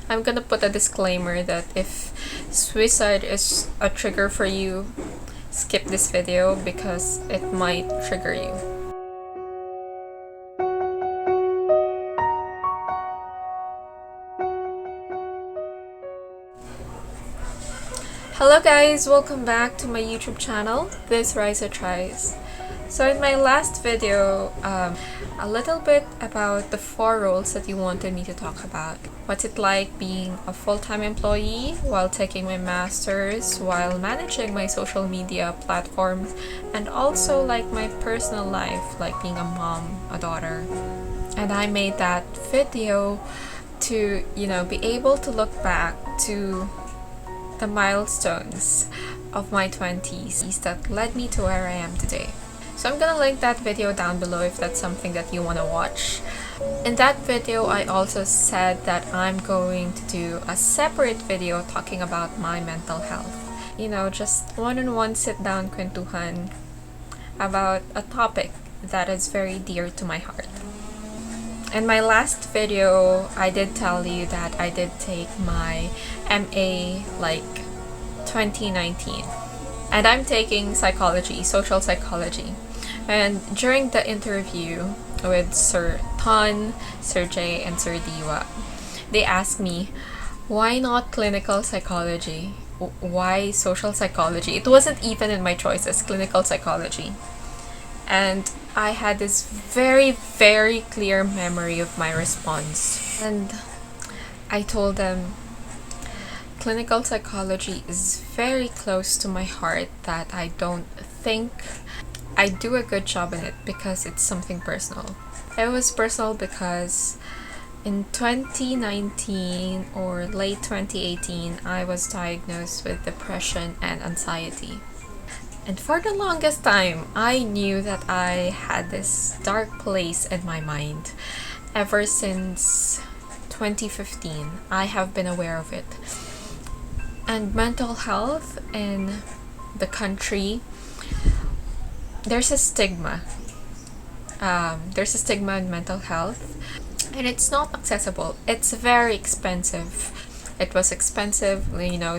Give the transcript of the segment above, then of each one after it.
I'm gonna put a disclaimer that if suicide is a trigger for you, skip this video because it might trigger you. Hello guys, welcome back to my YouTube channel. This is Raizza Tries. So in my last video, a little bit about the 4 roles that you wanted me to talk about. What's it like being a full-time employee while taking my master's, while managing my social media platforms, and also like my personal life, like being a mom, a daughter. And I made that video to, be able to look back to the milestones of my 20s that led me to where I am today. So I'm gonna link that video down below if that's something that you want to watch. In that video, I also said that I'm going to do a separate video talking about my mental health. Just one-on-one sit-down kwentuhan about a topic that is very dear to my heart. In my last video, I did tell you that I did take my MA 2019. And I'm taking psychology, social psychology. And during the interview with Sir Ton, Sir Jay, and Sir Diwa, they asked me, why not clinical psychology? Why social psychology? It wasn't even in my choices, clinical psychology. And I had this very, very clear memory of my response. And I told them, clinical psychology is very close to my heart, that I don't think I do a good job in it because it's something personal. It was personal because in 2019 or late 2018, I was diagnosed with depression and anxiety. And for the longest time, I knew that I had this dark place in my mind. Ever since 2015, I have been aware of it. And mental health in the country, there's a stigma. There's a stigma in mental health, and it's not accessible. It's very expensive. It was expensive,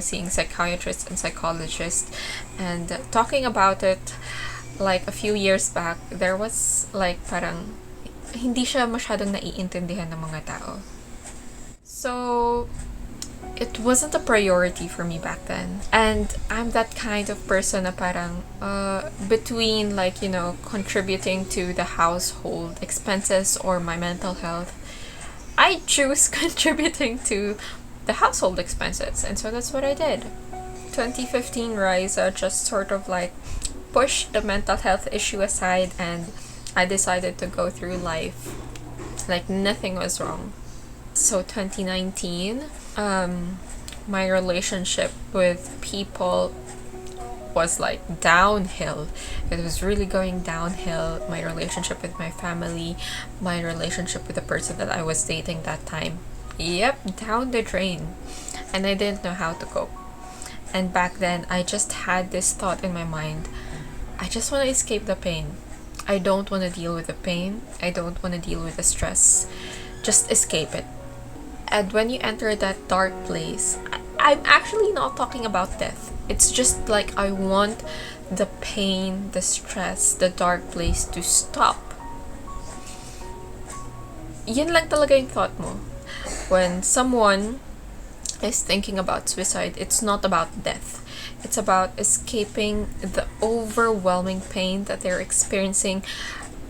seeing psychiatrists and psychologists, and talking about it like a few years back, there was parang hindi siya masyadong naiintindihan ng mga tao. So it wasn't a priority for me back then. And I'm that kind of person na parang between contributing to the household expenses or my mental health, I choose contributing to the household expenses. And so that's what I did. 2015 Raizza just sort of pushed the mental health issue aside, and I decided to go through life like nothing was wrong. So 2019, my relationship with people was downhill. It was really going downhill. My relationship with my family, my relationship with the person that I was dating that time. Yep, down the drain. And I didn't know how to cope. And back then, I just had this thought in my mind. I just want to escape the pain. I don't want to deal with the pain. I don't want to deal with the stress. Just escape it. And when you enter that dark place, I'm actually not talking about death. It's just I want the pain, the stress, the dark place to stop. Yun lang talaga yung thought mo. When someone is thinking about suicide, it's not about death. It's about escaping the overwhelming pain that they're experiencing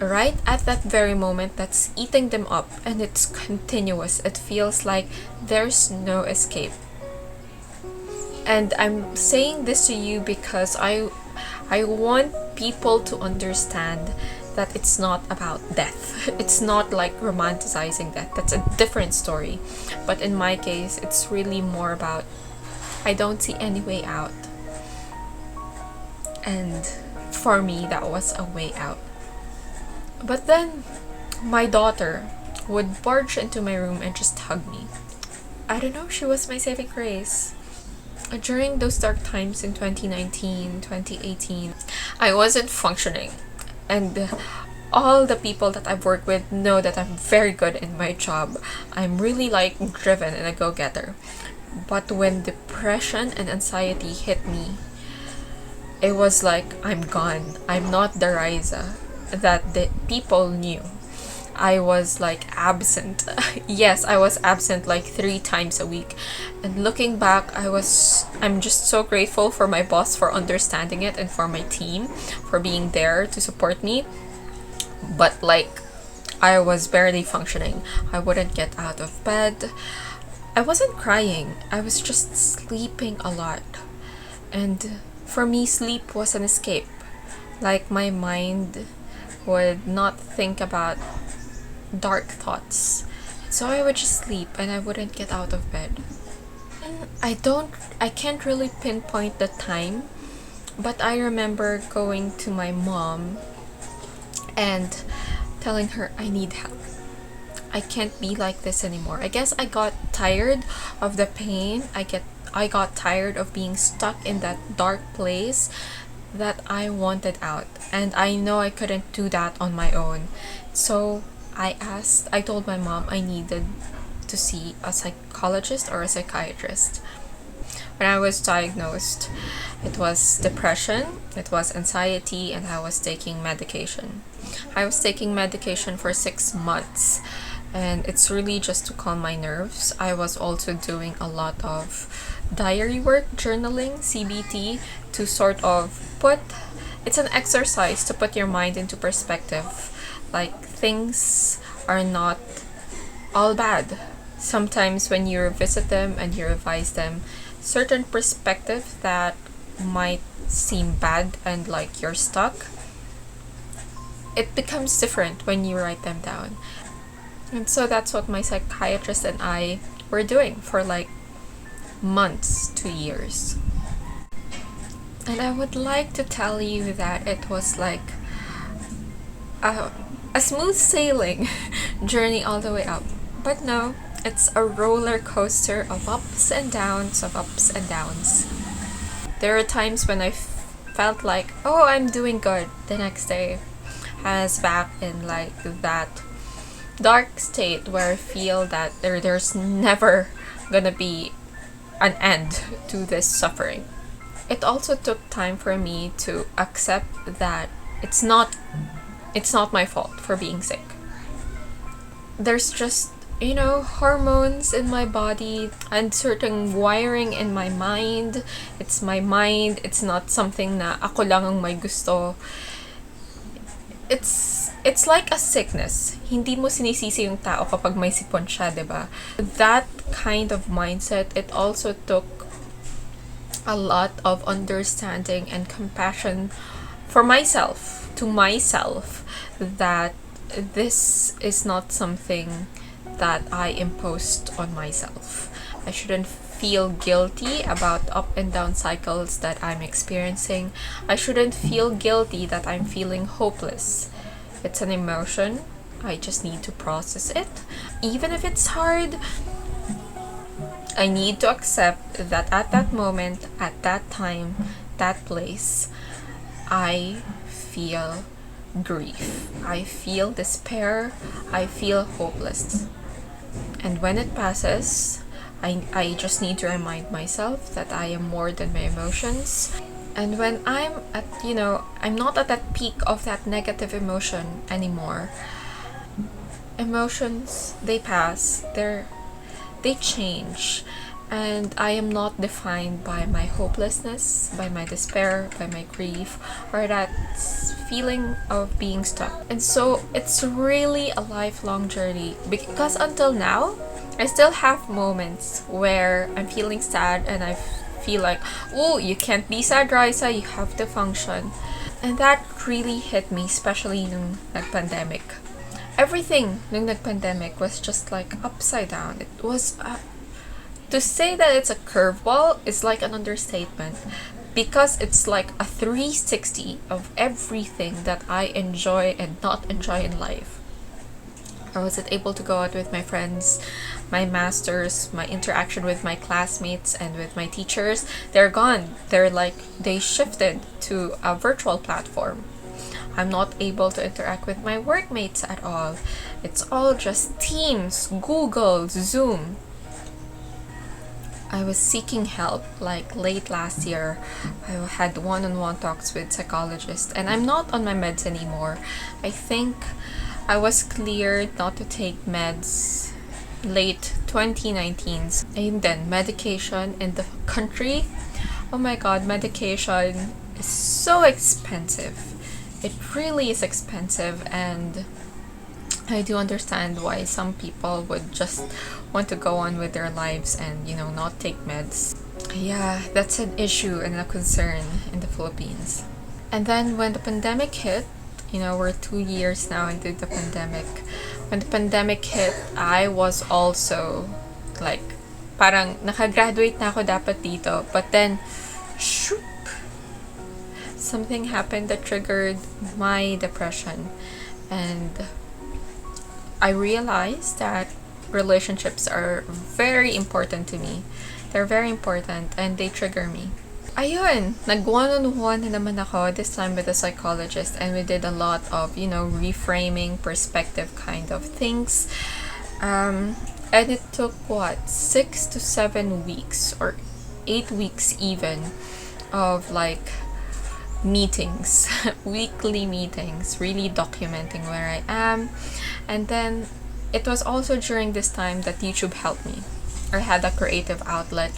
right at that very moment, that's eating them up, and it's continuous. It feels like there's no escape. And I'm saying this to you because I want people to understand that it's not about death. It's not romanticizing death. That's a different story. But in my case, it's really more about I don't see any way out. And for me, that was a way out. But then, my daughter would barge into my room and just hug me. I don't know, she was my saving grace. During those dark times in 2019, 2018, I wasn't functioning. And all the people that I've worked with know that I'm very good in my job. I'm really like driven and a go-getter. But when depression and anxiety hit me, it was like I'm gone. I'm not the Raizza that the people knew. I was like absent. Yes, I was absent like 3 times a week. And looking back, I'm just so grateful for my boss for understanding it and for my team for being there to support me. But like I was barely functioning. I wouldn't get out of bed. I wasn't crying. I was just sleeping a lot. And for me, sleep was an escape. Like my mind would not think about dark thoughts. So I would just sleep and I wouldn't get out of bed. And I can't really pinpoint the time, but I remember going to my mom and telling her I need help. I can't be like this anymore. I guess I got tired of the pain. I got tired of being stuck in that dark place that I wanted out. And I know I couldn't do that on my own. So I told my mom I needed to see a psychologist or a psychiatrist. When I was diagnosed, it was depression, it was anxiety, and I was taking medication. I was taking medication for 6 months, and it's really just to calm my nerves. I was also doing a lot of diary work, journaling, CBT, to sort of it's an exercise to put your mind into perspective. Like, things are not all bad. Sometimes when you revisit them and you revise them, certain perspective that might seem bad and like you're stuck, it becomes different when you write them down. And so that's what my psychiatrist and I were doing for like months to years. And I would like to tell you that it was like a smooth sailing journey all the way up. But no, it's a roller coaster of ups and downs, of ups and downs. There are times when I felt like, oh, I'm doing good. The next day, I was back in like that dark state where I feel that there's never gonna be an end to this suffering. It also took time for me to accept that it's not my fault for being sick. There's just, hormones in my body and certain wiring in my mind. It's my mind. It's not something na ako lang ang may gusto. It's like a sickness. Hindi mo sinisisi yung tao kapag may sipon siya, diba? That kind of mindset, it also took a lot of understanding and compassion for myself, to myself, that this is not something that I imposed on myself. I shouldn't feel guilty about up and down cycles that I'm experiencing. I shouldn't feel guilty that I'm feeling hopeless. It's an emotion. I just need to process it. Even if it's hard, I need to accept that at that moment, at that time, that place, I feel grief. I feel despair. I feel hopeless. And when it passes, I just need to remind myself that I am more than my emotions. And when I'm at, I'm not at that peak of that negative emotion anymore. Emotions, they pass. They change. And I am not defined by my hopelessness, by my despair, by my grief, or that feeling of being stuck. And so it's really a lifelong journey, because until now, I still have moments where I'm feeling sad and I feel like, oh, you can't be sad, Raizza, you have to function. And that really hit me, especially nung nag-pandemic. Everything nung nag-pandemic was just like upside down. It was to say that it's a curveball is like an understatement, because it's like a 360 of everything that I enjoy and not enjoy in life. I wasn't able to go out with my friends, my masters, my interaction with my classmates and with my teachers. They're gone. They shifted to a virtual platform. I'm not able to interact with my workmates at all. It's all just Teams, Google, Zoom. I was seeking help like late last year. I had one-on-one talks with psychologists, and I'm not on my meds anymore. I think I was cleared not to take meds late 2019. And then medication in the country. Oh my god, medication is so expensive. It really is expensive, and I do understand why some people would just want to go on with their lives and, not take meds. Yeah, that's an issue and a concern in the Philippines. And then when the pandemic hit, we're 2 years now into the pandemic. When the pandemic hit, I was also like, parang nakagraduate na ako dapat dito. But then, shoop, something happened that triggered my depression. And I realized that relationships are very important to me. They're very important and they trigger me. Ayun, nag-one-on-one na naman ako, this time with a psychologist, and we did a lot of, reframing perspective kind of things. And it took 6 to 7 weeks or 8 weeks even of like meetings, weekly meetings, really documenting where I am. And then it was also during this time that YouTube helped me, or had a creative outlet.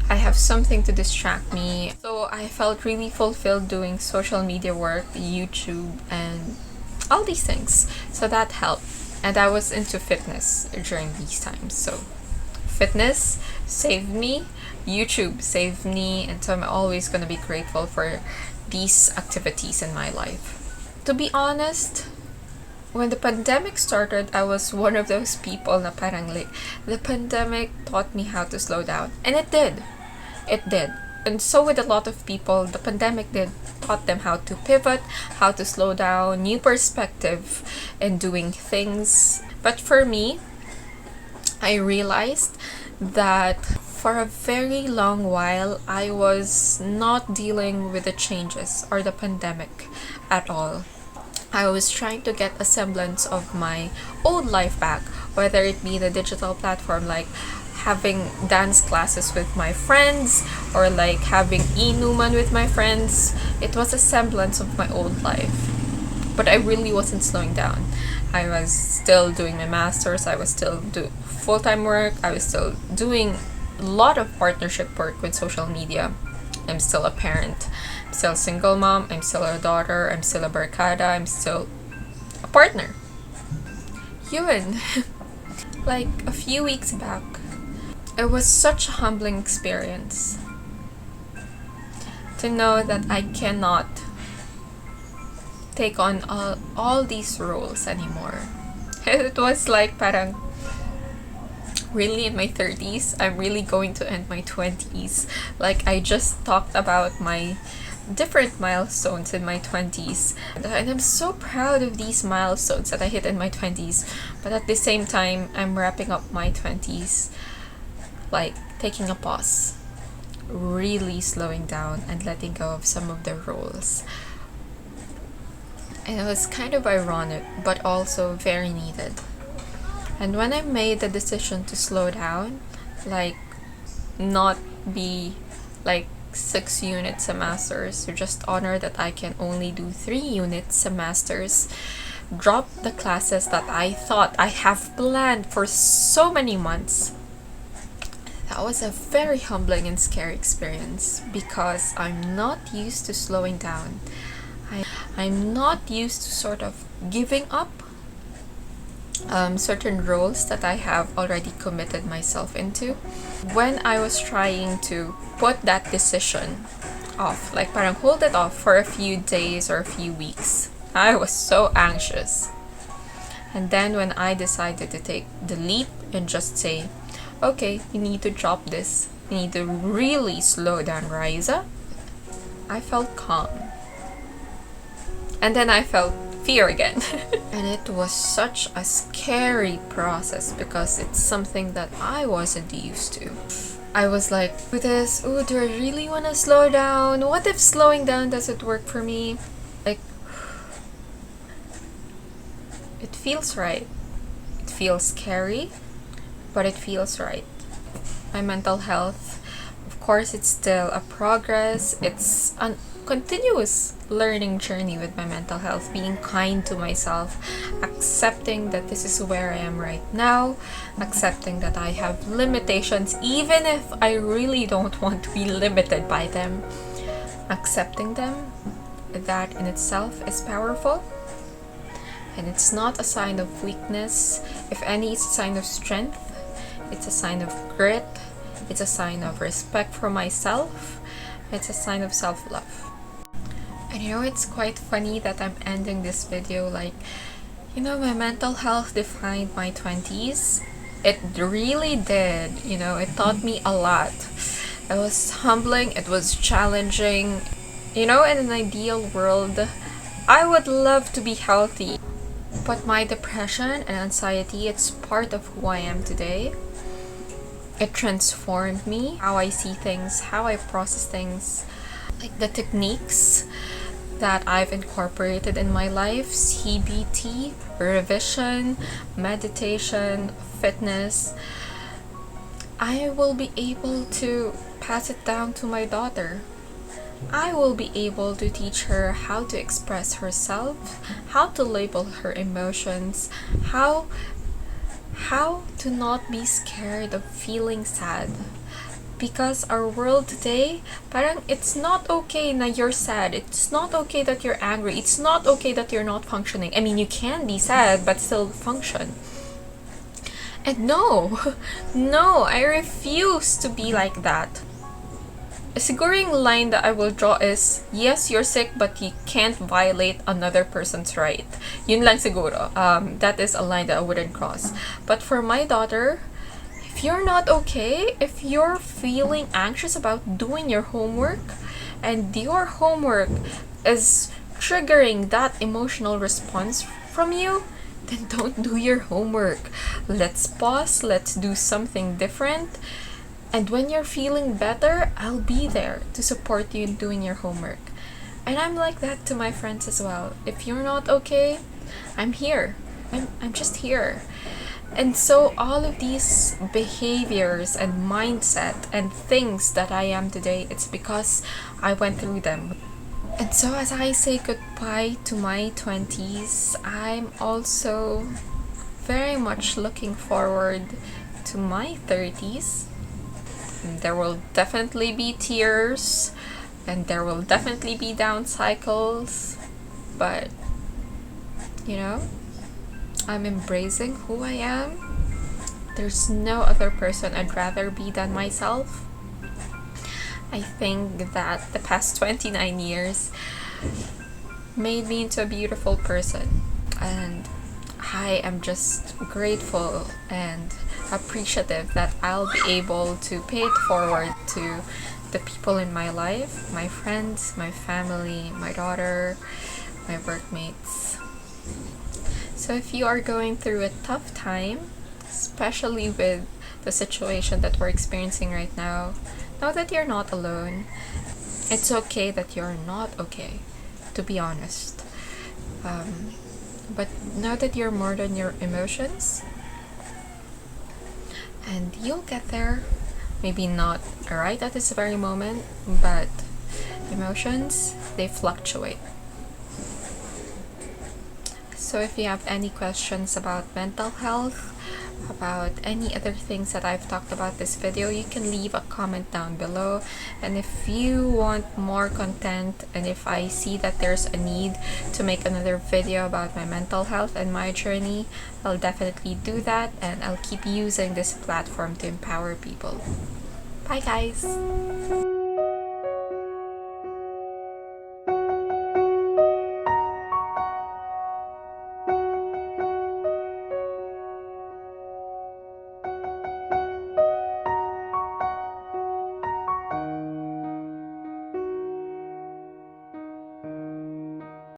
I have something to distract me. So I felt really fulfilled doing social media work, YouTube, and all these things. So that helped. And I was into fitness during these times. So fitness saved me, YouTube saved me, and so I'm always going to be grateful for these activities in my life. To be honest, when the pandemic started, I was one of those people na parang like, the pandemic taught me how to slow down. And it did. It did. And so with a lot of people, the pandemic taught them how to pivot, how to slow down, new perspective in doing things. But for me, I realized that for a very long while, I was not dealing with the changes or the pandemic at all. I was trying to get a semblance of my old life back, whether it be the digital platform like having dance classes with my friends or like having inuman with my friends. It was a semblance of my old life. But I really wasn't slowing down. I was still doing my masters, I was still doing full-time work, I was still doing a lot of partnership work with social media. I'm still a parent, I'm still a single mom, I'm still a daughter, I'm still a barkada, I'm still a partner. Yun. Like a few weeks back, it was such a humbling experience to know that I cannot take on all these roles anymore. It was like parang really in my 30s, I'm really going to end my 20s. Like I just talked about my different milestones in my 20s, and I'm so proud of these milestones that I hit in my 20s. But at the same time, I'm wrapping up my 20s, like taking a pause, really slowing down and letting go of some of the roles. And it was kind of ironic, but also very needed. And when I made the decision to slow down, like not be like 6 unit semesters, to just honor that I can only do 3 unit semesters, drop the classes that I thought I have planned for so many months. That was a very humbling and scary experience because I'm not used to slowing down. I'm not used to sort of giving up certain roles that I have already committed myself into. When I was trying to put that decision off, like parang hold it off for a few days or a few weeks, I was so anxious. And then when I decided to take the leap and just say, okay, you need to drop this, you need to really slow down, Raizza, I felt calm. And then I felt fear again. And it was such a scary process because it's something that I wasn't used to. I was like, with this, do I really want to slow down? What if slowing down doesn't work for me? Like, It feels right. It feels scary, but it feels right. My mental health, of course, it's still a progress. It's a continuous learning journey with my mental health, being kind to myself, accepting that this is where I am right now, accepting that I have limitations, even if I really don't want to be limited by them. Accepting them, that in itself is powerful. And it's not a sign of weakness. If any, it's a sign of strength. It's a sign of grit. It's a sign of respect for myself. It's a sign of self-love. And it's quite funny that I'm ending this video like, my mental health defined my 20s. It really did. It taught me a lot. It was humbling. It was challenging. In an ideal world, I would love to be healthy. But my depression and anxiety, it's part of who I am today. It transformed me, how I see things, how I process things, like the techniques that I've incorporated in my life: CBT, revision, meditation, fitness. I will be able to pass it down to my daughter. I will be able to teach her how to express herself, how to label her emotions, how to not be scared of feeling sad. Because our world today, parang it's not okay na you're sad. It's not okay that you're angry. It's not okay that you're not functioning. I mean, you can be sad but still function. And no, I refuse to be like that. Siguro yung line that I will draw is, yes, you're sick, but you can't violate another person's right. Yun lang siguro. That is a line that I wouldn't cross. But for my daughter, if you're not okay, if you're feeling anxious about doing your homework, and your homework is triggering that emotional response from you, then don't do your homework. Let's pause, let's do something different. And when you're feeling better, I'll be there to support you in doing your homework. And I'm like that to my friends as well. If you're not okay, I'm here. I'm just here. And so all of these behaviors and mindset and things that I am today, it's because I went through them. And so as I say goodbye to my 20s, I'm also very much looking forward to my 30s. There will definitely be tears, and there will definitely be down cycles, but I'm embracing who I am. There's no other person I'd rather be than myself. I think that the past 29 years made me into a beautiful person, and I am just grateful and appreciative that I'll be able to pay it forward to the people in my life, my friends, my family, my daughter, my workmates. So if you are going through a tough time, especially with the situation that we're experiencing right now, know that you're not alone. It's okay that you're not okay, to be honest. But know that you're more than your emotions. And you'll get there. Maybe not right at this very moment, but emotions, they fluctuate. So if you have any questions about mental health, about any other things that I've talked about this video, you can leave a comment down below. And if you want more content, and if I see that there's a need to make another video about my mental health and my journey, I'll definitely do that, and I'll keep using this platform to empower people. Bye guys!